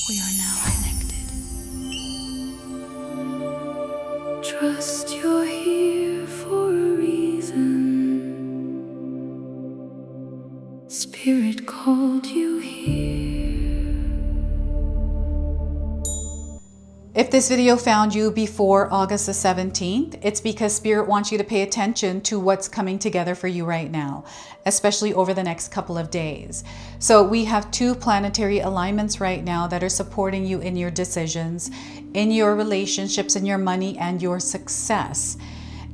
We are now connected. Trust you're here for a reason. Spirit called you here. If this video found you before August the 17th, it's because Spirit wants you to pay attention to what's coming together for you right now, especially over the next couple of days. So we have two planetary alignments right now that are supporting you in your decisions, in your relationships, in your money, and your success.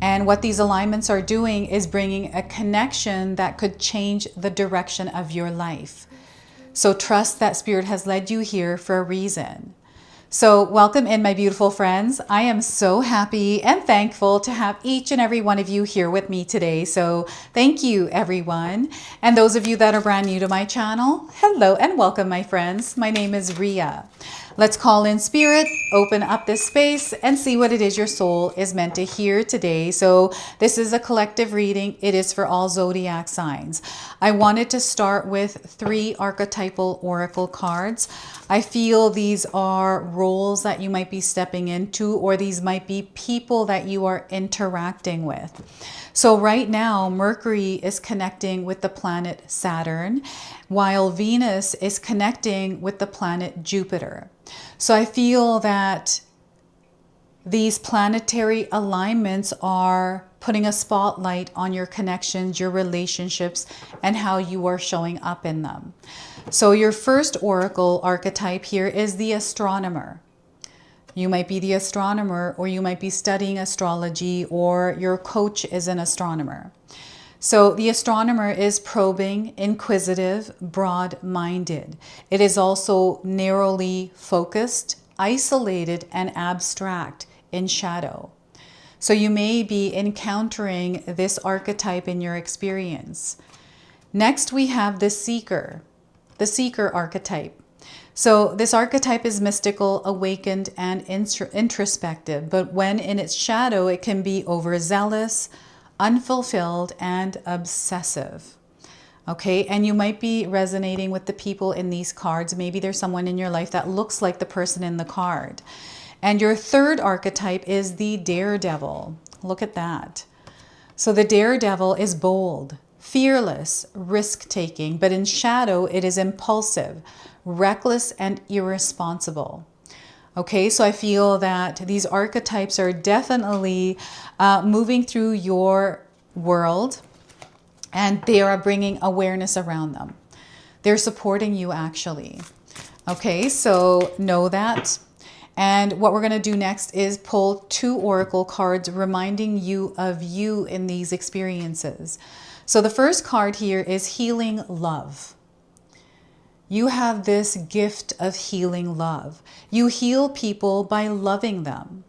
And what these alignments are doing is bringing a connection that could change the direction of your life. So trust that Spirit has led you here for a reason. So welcome in, my beautiful friends. I am so happy and thankful to have each and every one of you here with me today. So thank you, everyone. And those of you that are brand new to my channel, hello and welcome, my friends. My name is Ria. Let's call in Spirit, open up this space, and see what it is your soul is meant to hear today. So this is a collective reading. It is for all zodiac signs. I wanted to start with 3 archetypal oracle cards. I feel these are roles that you might be stepping into, or these might be people that you are interacting with. So right now, Mercury is connecting with the planet Saturn, while Venus is connecting with the planet Jupiter. So I feel that these planetary alignments are putting a spotlight on your connections, your relationships, and how you are showing up in them. So your first oracle archetype here is the astronomer. You might be the astronomer, or you might be studying astrology, or your coach is an astronomer. So the astronomer is probing, inquisitive, broad-minded. It is also narrowly focused, isolated, and abstract in shadow. So you may be encountering this archetype in your experience. Next, we have the seeker archetype. So this archetype is mystical, awakened, and introspective, but when in its shadow, it can be overzealous, unfulfilled, and obsessive. Okay, and you might be resonating with the people in these cards. Maybe there's someone in your life that looks like the person in the card. And your third archetype is the daredevil. Look at that. So the daredevil is bold, fearless, risk-taking, but in shadow, it is impulsive, reckless, and irresponsible. Okay, so I feel that these archetypes are definitely moving through your world, and they are bringing awareness around them. They're supporting you, actually. Okay, so know that. And what we're going to do next is pull 2 oracle cards reminding you of you in these experiences. So the first card here is healing love. You have this gift of healing love. You heal people by loving them.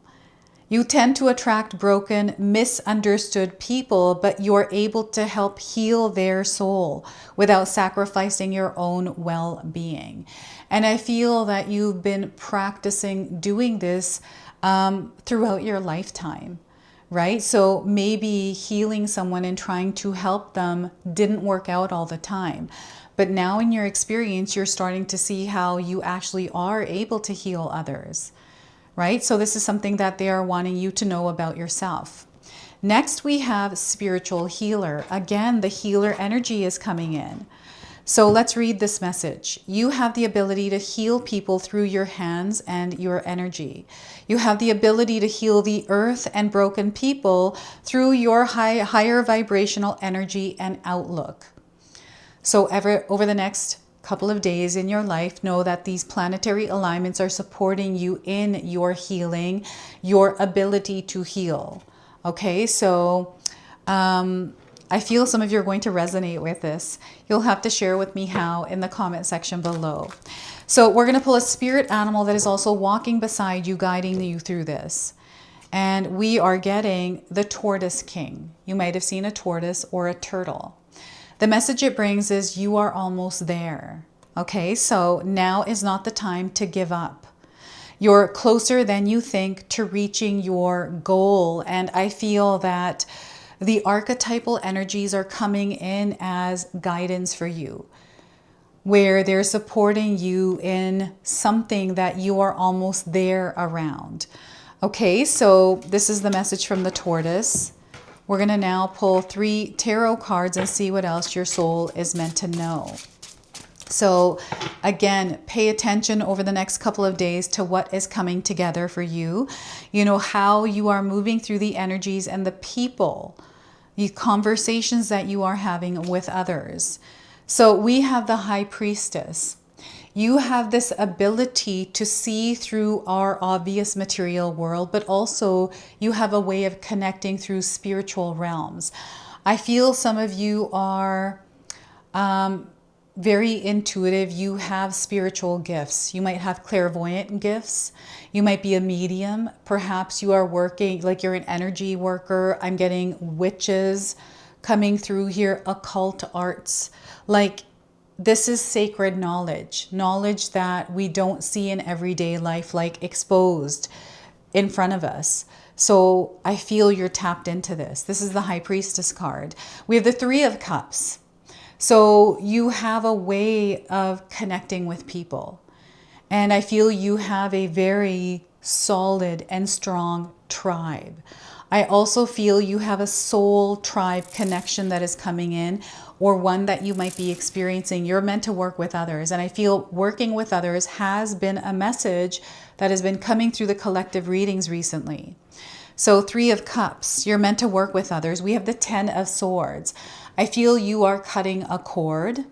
You tend to attract broken, misunderstood people, but you're able to help heal their soul without sacrificing your own well-being. And I feel that you've been practicing doing this throughout your lifetime, right? So maybe healing someone and trying to help them didn't work out all the time. But now in your experience, you're starting to see how you actually are able to heal others, right? So this is something that they are wanting you to know about yourself. Next, we have spiritual healer. Again, the healer energy is coming in. So let's read this message. You have the ability to heal people through your hands and your energy. You have the ability to heal the earth and broken people through your higher vibrational energy and outlook. So over the next couple of days in your life, know that these planetary alignments are supporting you in your healing, your ability to heal. Okay, so I feel some of you are going to resonate with this. You'll have to share with me how in the comment section below. So we're going to pull a spirit animal that is also walking beside you, guiding you through this. And we are getting the tortoise king. You might have seen a tortoise or a turtle. The message it brings is you are almost there. Okay, so now is not the time to give up. You're closer than you think to reaching your goal. And I feel that the archetypal energies are coming in as guidance for you. where they're supporting you in something that you are almost there around. Okay, so this is the message from the tortoise. We're going to now pull 3 tarot cards and see what else your soul is meant to know. So again, pay attention over the next couple of days to what is coming together for you. You know, how you are moving through the energies and the people, the conversations that you are having with others. So we have the High Priestess. You have this ability to see through our obvious material world, but also you have a way of connecting through spiritual realms. I feel some of you are very intuitive. You have spiritual gifts. You might have clairvoyant gifts. You might be a medium. Perhaps you are working, like you're an energy worker. I'm getting witches coming through here, occult arts. Like, this is sacred knowledge, knowledge that we don't see in everyday life, like exposed in front of us. So I feel you're tapped into this. This is the High Priestess card. We have the 3 of Cups. So you have a way of connecting with people. And I feel you have a very solid and strong tribe. I also feel you have a soul tribe connection that is coming in, or one that you might be experiencing. You're meant to work with others. And I feel working with others has been a message that has been coming through the collective readings recently. So 3 of Cups, you're meant to work with others. We have the 10 of Swords. I feel you are cutting a cord.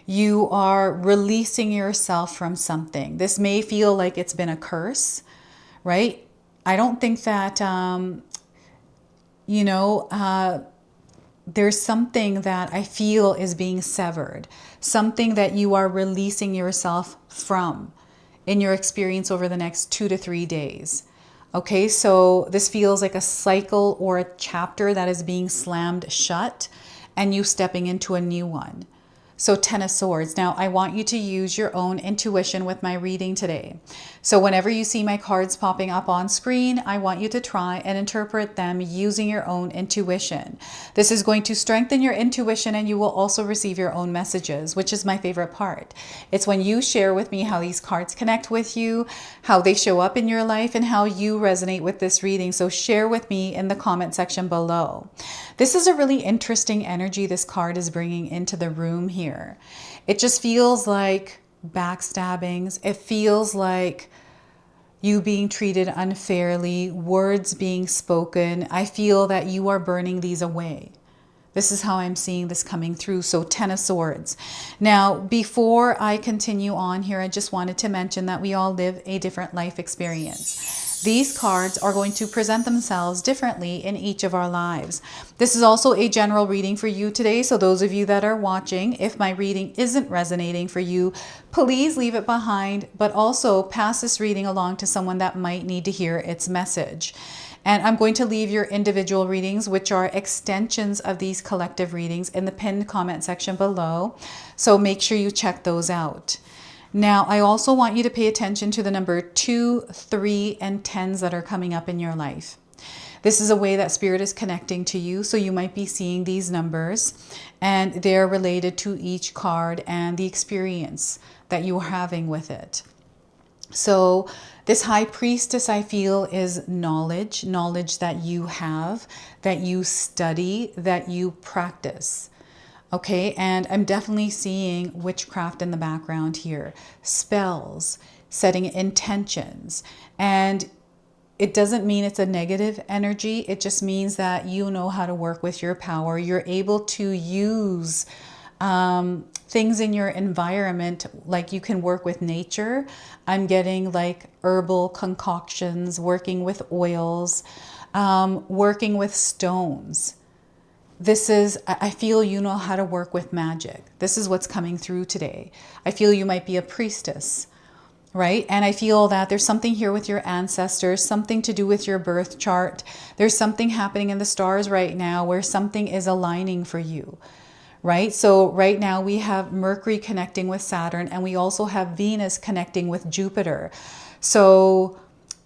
You are releasing yourself from something. This may feel like it's been a curse, right? I don't think that, there's something that I feel is being severed, something that you are releasing yourself from in your experience over the next 2 to 3 days. Okay, so this feels like a cycle or a chapter that is being slammed shut and you stepping into a new one. So 10 of Swords. Now, I want you to use your own intuition with my reading today. So whenever you see my cards popping up on screen, I want you to try and interpret them using your own intuition. This is going to strengthen your intuition, and you will also receive your own messages, which is my favorite part. It's when you share with me how these cards connect with you, how they show up in your life, and how you resonate with this reading. So share with me in the comment section below. This is a really interesting energy this card is bringing into the room here. It just feels like backstabbings. It feels like you being treated unfairly, words being spoken. I feel that you are burning these away. This is how I'm seeing this coming through. So 10 of Swords. Now, before I continue on here, I just wanted to mention that we all live a different life experience. These cards are going to present themselves differently in each of our lives. This is also a general reading for you today. So those of you that are watching, if my reading isn't resonating for you, please leave it behind, but also pass this reading along to someone that might need to hear its message. And I'm going to leave your individual readings, which are extensions of these collective readings, in the pinned comment section below. So make sure you check those out. Now, I also want you to pay attention to the number 2, 3, and 10s that are coming up in your life. This is a way that Spirit is connecting to you. So you might be seeing these numbers, and they're related to each card and the experience that you're having with it. So this High Priestess, I feel, is knowledge that you have, that you study, that you practice. Okay, and I'm definitely seeing witchcraft in the background here. Spells, setting intentions. And it doesn't mean it's a negative energy. It just means that you know how to work with your power. You're able to use things in your environment, like you can work with nature. I'm getting like herbal concoctions, working with oils, working with stones. This is, I feel you know how to work with magic. This is what's coming through today. I feel you might be a priestess, right? And I feel that there's something here with your ancestors, something to do with your birth chart. There's something happening in the stars right now where something is aligning for you, right? So right now we have Mercury connecting with Saturn, and we also have Venus connecting with Jupiter. So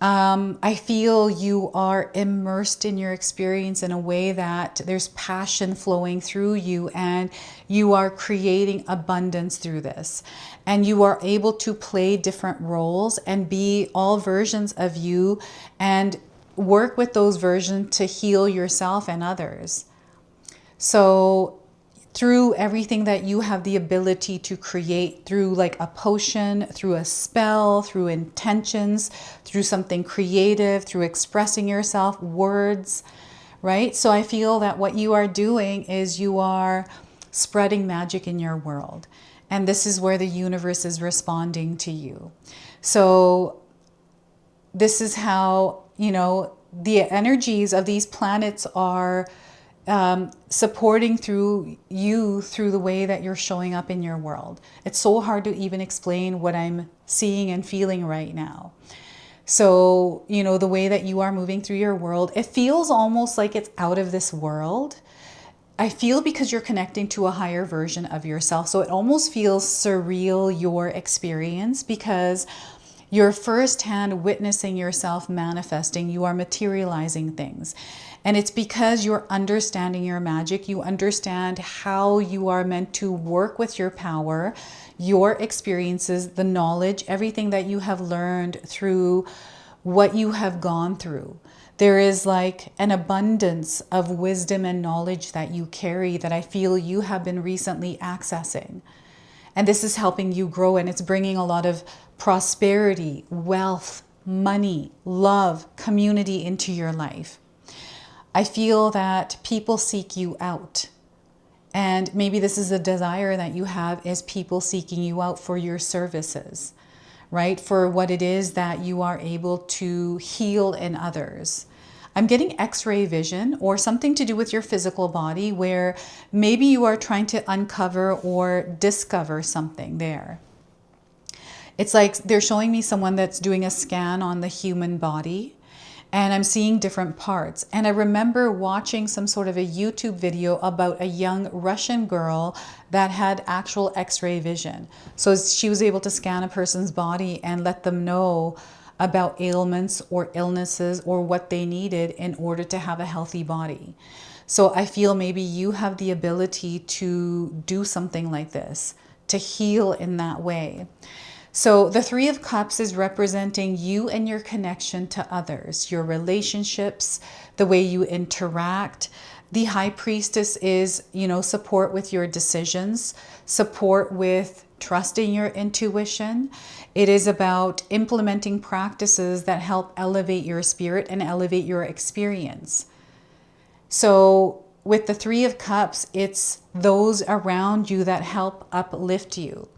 I feel you are immersed in your experience in a way that there's passion flowing through you, and you are creating abundance through this. And you are able to play different roles and be all versions of you and work with those versions to heal yourself and others. So through everything that you have the ability to create, through like a potion, through a spell, through intentions, through something creative, through expressing yourself, words, right? So I feel that what you are doing is you are spreading magic in your world. And this is where the universe is responding to you. So this is how, you know, the energies of these planets are supporting through you through the way that you're showing up in your world. It's so hard to even explain what I'm seeing and feeling right now. So, you know, the way that you are moving through your world, it feels almost like it's out of this world. I feel because you're connecting to a higher version of yourself. So it almost feels surreal, your experience, because you're firsthand witnessing yourself manifesting. You are materializing things. And it's because you're understanding your magic. You understand how you are meant to work with your power, your experiences, the knowledge, everything that you have learned through what you have gone through. There is like an abundance of wisdom and knowledge that you carry that I feel you have been recently accessing. And this is helping you grow, and it's bringing a lot of prosperity, wealth, money, love, community into your life. I feel that people seek you out. And maybe this is a desire that you have, is people seeking you out for your services, right? For what it is that you are able to heal in others. I'm getting X-ray vision or something to do with your physical body where maybe you are trying to uncover or discover something there. It's like they're showing me someone that's doing a scan on the human body, and I'm seeing different parts. And I remember watching some sort of a YouTube video about a young Russian girl that had actual X-ray vision. So she was able to scan a person's body and let them know about ailments or illnesses or what they needed in order to have a healthy body. So I feel maybe you have the ability to do something like this, to heal in that way. So the Three of Cups is representing you and your connection to others, your relationships, the way you interact. The High Priestess is, you know, support with your decisions, support with trusting your intuition. It is about implementing practices that help elevate your spirit and elevate your experience. So with the Three of Cups, it's those around you that help uplift you.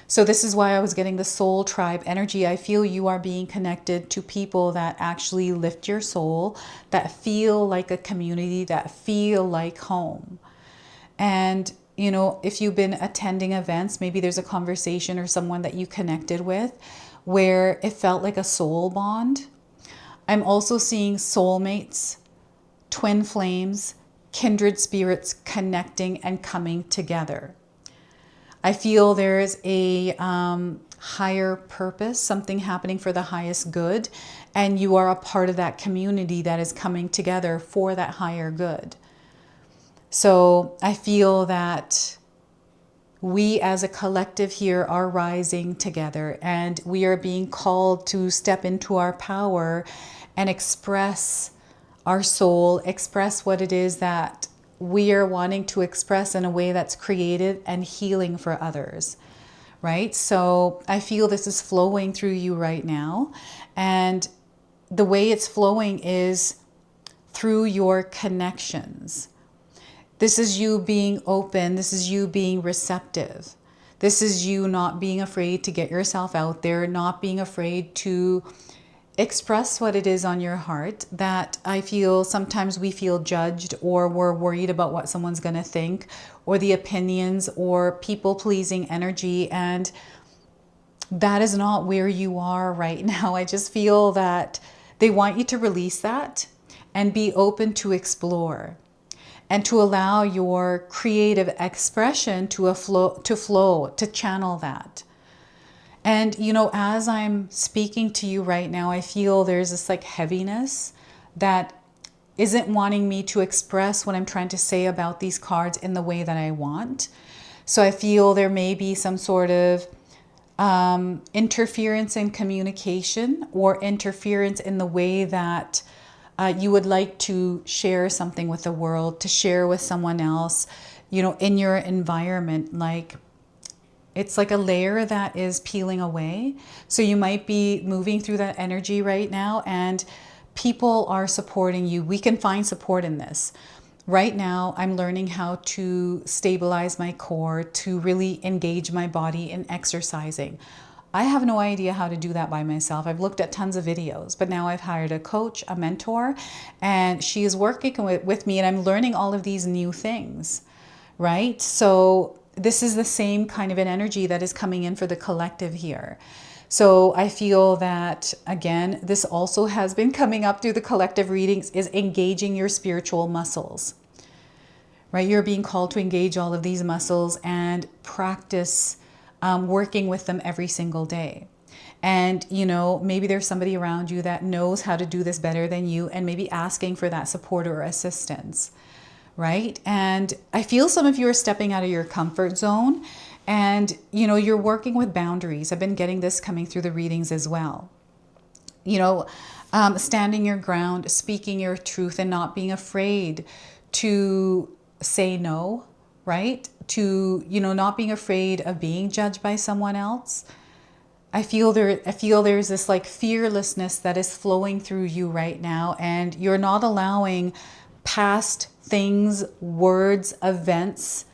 So this is why I was getting the soul tribe energy. I feel you are being connected to people that actually lift your soul, that feel like a community, that feel like home. And, you know, if you've been attending events, maybe there's a conversation or someone that you connected with where it felt like a soul bond. I'm also seeing soulmates, twin flames, kindred spirits connecting and coming together. I feel there's a higher purpose, something happening for the highest good, and you are a part of that community that is coming together for that higher good. So I feel that we as a collective here are rising together, and we are being called to step into our power and express our soul, express what it is that we are wanting to express in a way that's creative and healing for others, right? So I feel this is flowing through you right now. And the way it's flowing is through your connections. This is you being open. This is you being receptive. This is you not being afraid to get yourself out there, not being afraid to express what it is on your heart. That I feel sometimes we feel judged, or we're worried about what someone's going to think, or the opinions, or people-pleasing energy. And that is not where you are right now. I just feel that they want you to release that and be open to explore and to allow your creative expression to flow, to channel that. And, as I'm speaking to you right now, I feel there's this like heaviness that isn't wanting me to express what I'm trying to say about these cards in the way that I want. So I feel there may be some sort of interference in communication or interference in the way that you would like to share something with the world, to share with someone else, in your environment. Like, it's like a layer that is peeling away. So you might be moving through that energy right now, and people are supporting you. We can find support in this. Right now, I'm learning how to stabilize my core, to really engage my body in exercising. I have no idea how to do that by myself. I've looked at tons of videos, but now I've hired a coach, a mentor, and she is working with me, and I'm learning all of these new things, right? So this is the same kind of an energy that is coming in for the collective here. So I feel that, again, this also has been coming up through the collective readings, is engaging your spiritual muscles, right? You're being called to engage all of these muscles and practice working with them every single day. And, maybe there's somebody around you that knows how to do this better than you, and maybe asking for that support or assistance, right? And I feel some of you are stepping out of your comfort zone, and, you're working with boundaries. I've been getting this coming through the readings as well. Standing your ground, speaking your truth, and not being afraid to say no, right? To, not being afraid of being judged by someone else. I feel there's this like fearlessness that is flowing through you right now, and you're not allowing past things, words, events,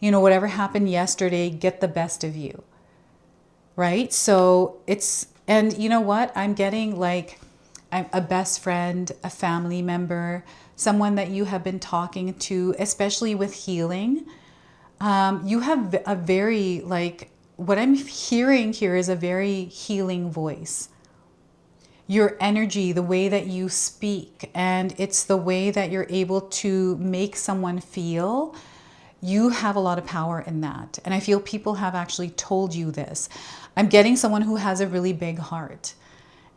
whatever happened yesterday, get the best of you. Right? So and you know what? I'm getting like a best friend, a family member, someone that you have been talking to, especially with healing. You have a very, like, what I'm hearing here is a very healing voice. Your energy, the way that you speak, and it's the way that you're able to make someone feel. You have a lot of power in that. And I feel people have actually told you this. I'm getting someone who has a really big heart.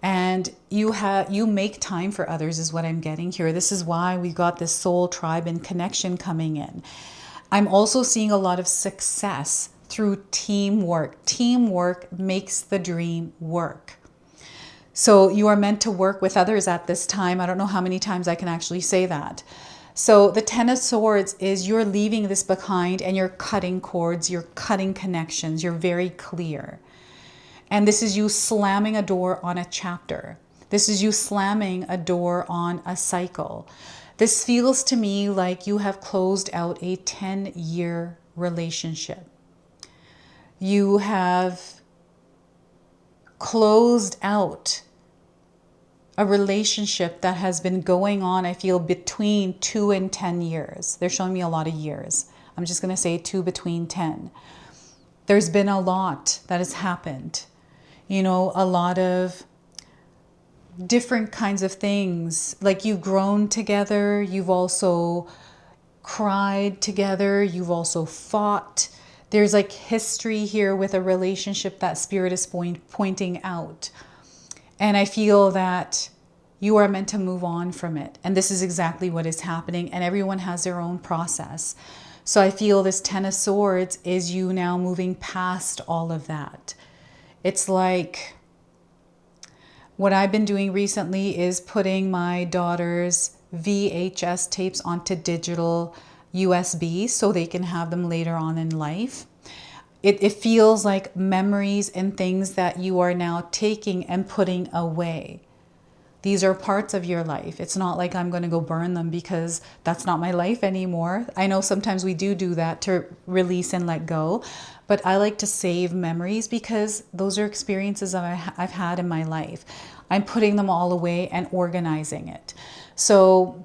And you make time for others is what I'm getting here. This is why we got this soul, tribe, and connection coming in. I'm also seeing a lot of success through teamwork. Teamwork makes the dream work. So you are meant to work with others at this time. I don't know how many times I can actually say that. So the Ten of Swords is you're leaving this behind, and you're cutting cords, you're cutting connections, you're very clear. And this is you slamming a door on a chapter. This is you slamming a door on a cycle. This feels to me like you have closed out a 10-year relationship. You have closed out a relationship that has been going on, I feel, between 2 and 10 years. They're showing me a lot of years. I'm just going to say 2 between 10. There's been a lot that has happened. A lot of different kinds of things. Like, you've grown together. You've also cried together. You've also fought. There's like history here with a relationship that Spirit is pointing out. And I feel that you are meant to move on from it. And this is exactly what is happening. And everyone has their own process. So I feel this Ten of Swords is you now moving past all of that. It's like what I've been doing recently is putting my daughter's VHS tapes onto digital USB so they can have them later on in life. It feels like memories and things that you are now taking and putting away. These are parts of your life. It's not like I'm going to go burn them because that's not my life anymore. I know sometimes we do that to release and let go, but I like to save memories because those are experiences I've had in my life. I'm putting them all away and organizing it. So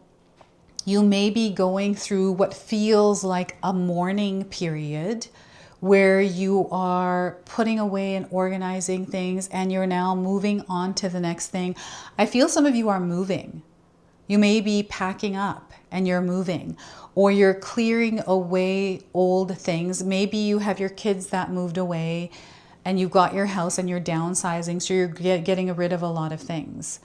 you may be going through what feels like a mourning period where you are putting away and organizing things, and you're now moving on to the next thing. I feel some of you are moving. You may be packing up and you're moving, or you're clearing away old things. Maybe you have your kids that moved away and you've got your house and you're downsizing, so you're getting rid of a lot of things.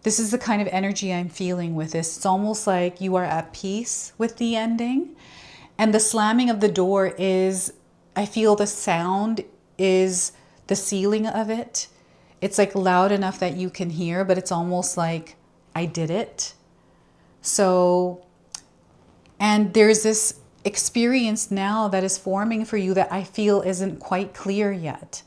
This is the kind of energy I'm feeling with this. It's almost like you are at peace with the ending. And the slamming of the door is, I feel the sound is the ceiling of it. It's like loud enough that you can hear, but it's almost like I did it. So, and there's this experience now that is forming for you that I feel isn't quite clear yet,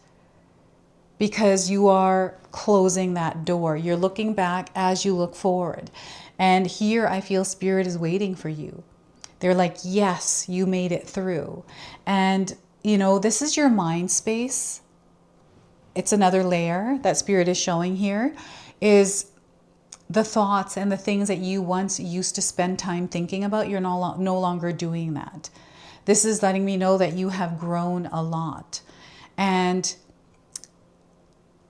because you are closing that door. You're looking back as you look forward. And here I feel Spirit is waiting for you. They're like, yes, you made it through. And, you know, this is your mind space. It's another layer that Spirit is showing here, is the thoughts and the things that you once used to spend time thinking about. You're no longer doing that. This is letting me know that you have grown a lot. And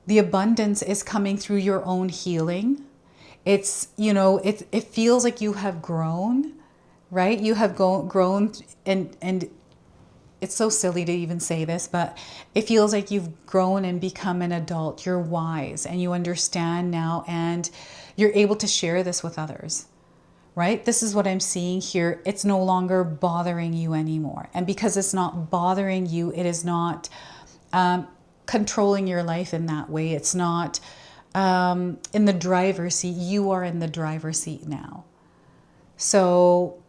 the abundance is coming through your own healing. It's, you know, it feels like you have grown, right? You have grown, and it's so silly to even say this, but it feels like you've grown and become an adult. You're wise and you understand now, and you're able to share this with others, right? This is what I'm seeing here. It's no longer bothering you anymore. And because it's not bothering you, it is not controlling your life in that way. It's not in the driver's seat. You are in the driver's seat now. So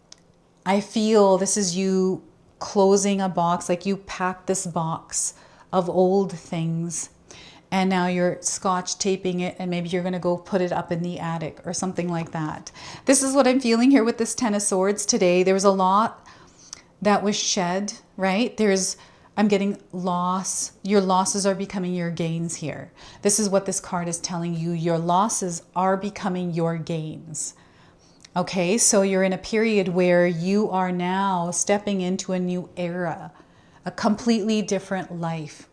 I feel this is you closing a box, like you packed this box of old things and now you're scotch taping it, and maybe you're going to go put it up in the attic or something like that. This is what I'm feeling here with this Ten of Swords today. There was a lot that was shed, right? I'm getting loss. Your losses are becoming your gains here. This is what this card is telling you. Your losses are becoming your gains. Okay, so you're in a period where you are now stepping into a new era, a completely different life.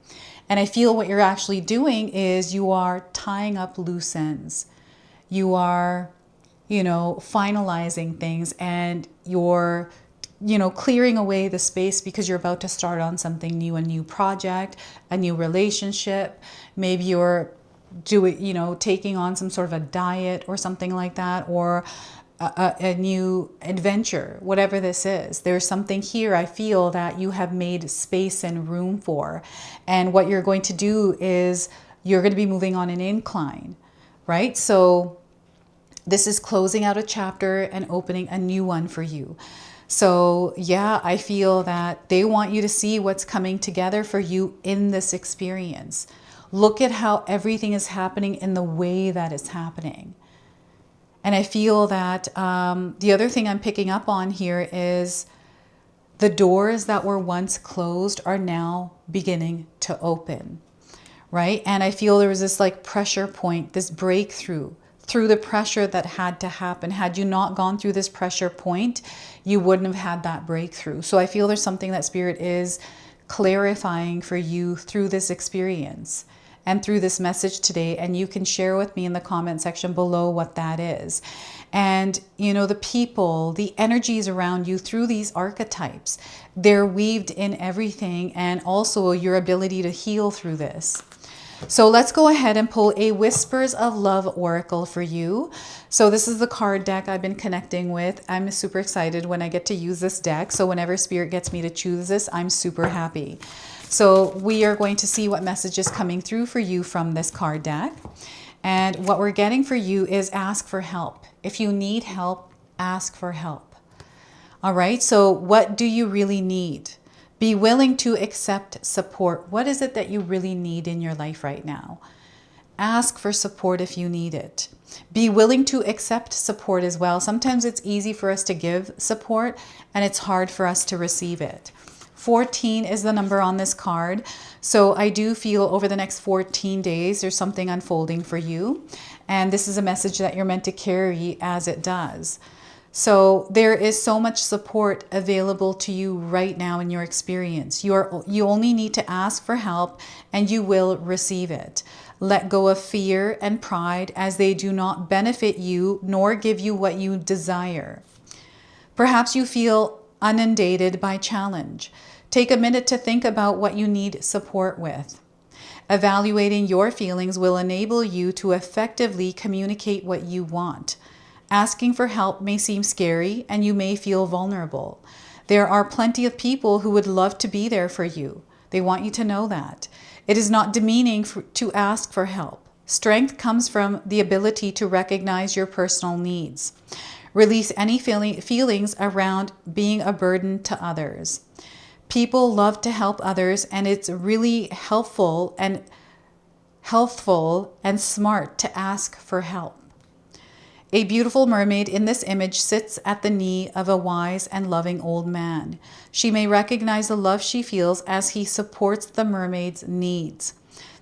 And I feel what you're actually doing is you are tying up loose ends. You are, you know, finalizing things, and you're, you know, clearing away the space because you're about to start on something new, a new project, a new relationship. Maybe you're taking on some sort of a diet or something like that, or a new adventure, whatever this is. There's something here I feel that you have made space and room for. And what you're going to do is you're going to be moving on an incline, right? So this is closing out a chapter and opening a new one for you. So yeah, I feel that they want you to see what's coming together for you in this experience. Look at how everything is happening in the way that it's happening. And I feel that the other thing I'm picking up on here is the doors that were once closed are now beginning to open, right? And I feel there was this like pressure point, this breakthrough through the pressure that had to happen. Had you not gone through this pressure point, you wouldn't have had that breakthrough. So I feel there's something that Spirit is clarifying for you through this experience and through this message today. And you can share with me in the comment section below what that is. And, you know, the people, the energies around you through these archetypes, they're weaved in everything, and also your ability to heal through this. So let's go ahead and pull a Whispers of Love Oracle for you. So this is the card deck I've been connecting with. I'm super excited when I get to use this deck. So whenever Spirit gets me to choose this, I'm super happy. So we are going to see what message is coming through for you from this card deck. And what we're getting for you is ask for help. If you need help, ask for help. All right, so what do you really need? Be willing to accept support. What is it that you really need in your life right now? Ask for support if you need it. Be willing to accept support as well. Sometimes it's easy for us to give support, and it's hard for us to receive it. 14 is the number on this card. So I do feel over the next 14 days, there's something unfolding for you. And this is a message that you're meant to carry as it does. So there is so much support available to you right now in your experience. You only need to ask for help and you will receive it. Let go of fear and pride, as they do not benefit you nor give you what you desire. Perhaps you feel inundated by challenge. Take a minute to think about what you need support with. Evaluating your feelings will enable you to effectively communicate what you want. Asking for help may seem scary and you may feel vulnerable. There are plenty of people who would love to be there for you. They want you to know that. It is not demeaning to ask for help. Strength comes from the ability to recognize your personal needs. Release any feelings around being a burden to others. People love to help others, and it's really helpful and healthful and smart to ask for help. A beautiful mermaid in this image sits at the knee of a wise and loving old man. She may recognize the love she feels as he supports the mermaid's needs.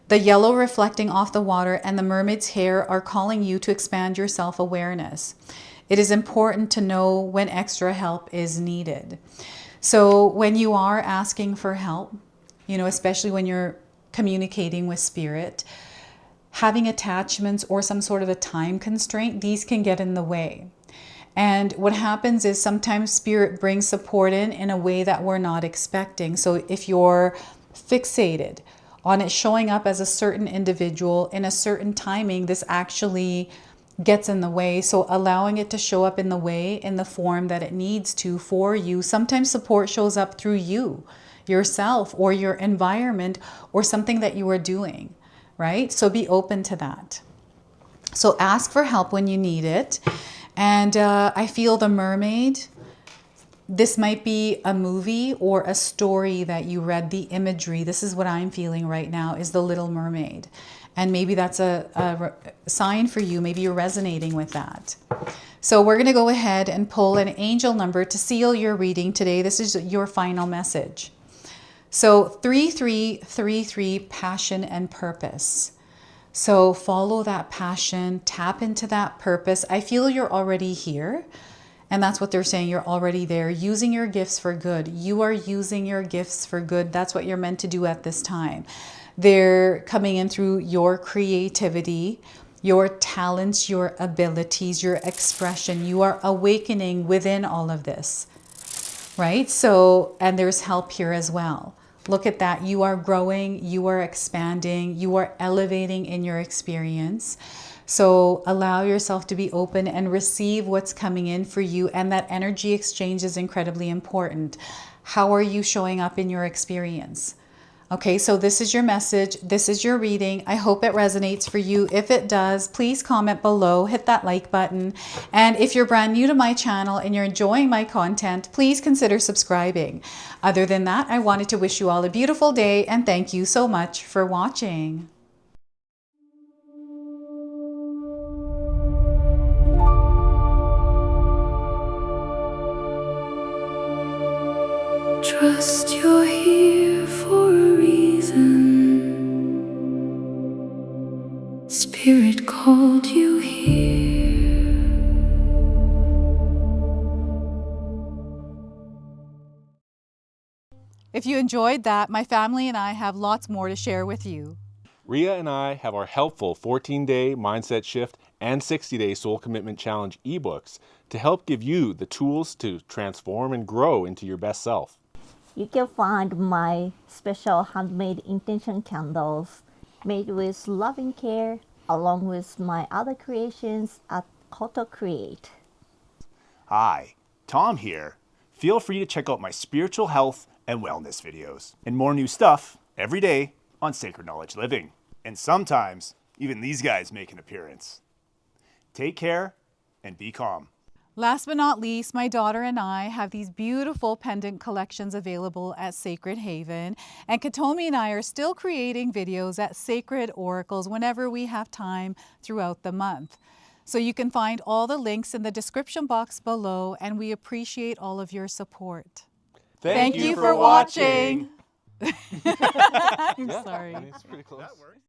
The yellow reflecting off the water and the mermaid's hair are calling you to expand your self-awareness. It is important to know when extra help is needed. So when you are asking for help, especially when you're communicating with spirit, having attachments or some sort of a time constraint, these can get in the way. And what happens is sometimes spirit brings support in a way that we're not expecting. So if you're fixated on it showing up as a certain individual in a certain timing, this actually gets in the way. So allowing it to show up in the way, in the form that it needs to for you. Sometimes support shows up through you, yourself, or your environment, or something that you are doing, right? So be open to that. So ask for help when you need it. And I feel the mermaid, this might be a movie or a story that you read, the imagery. This is what I'm feeling right now, is the Little Mermaid. And maybe that's a sign for you. Maybe you're resonating with that. So we're going to go ahead and pull an angel number to seal your reading today. This is your final message. So 3333, passion and purpose. So follow that passion, tap into that purpose. I feel you're already here. And that's what they're saying. You're already there, using your gifts for good. You are using your gifts for good. That's what you're meant to do at this time. They're coming in through your creativity, your talents, your abilities, your expression. You are awakening within all of this, right? So, and there's help here as well. Look at that. You are growing, you are expanding, you are elevating in your experience. So allow yourself to be open and receive what's coming in for you. And that energy exchange is incredibly important. How are you showing up in your experience? Okay, so this is your message. This is your reading. I hope it resonates for you. If it does, please comment below, hit that like button. And if you're brand new to my channel and you're enjoying my content, please consider subscribing. Other than that, I wanted to wish you all a beautiful day and thank you so much for watching. Trust you're here for a reason. Spirit called you here. If you enjoyed that, my family and I have lots more to share with you. Rhea and I have our helpful 14-day mindset shift and 60-day soul commitment challenge ebooks to help give you the tools to transform and grow into your best self. You can find my special handmade intention candles made with loving care along with my other creations at Koto Create. Hi, Tom here. Feel free to check out my spiritual health and wellness videos and more new stuff every day on Sacred Knowledge Living. And sometimes even these guys make an appearance. Take care and be calm. Last but not least, my daughter and I have these beautiful pendant collections available at Sacred Haven. And Katomi and I are still creating videos at Sacred Oracles whenever we have time throughout the month. So you can find all the links in the description box below, and we appreciate all of your support. Thank you for watching. I'm sorry. It's pretty close.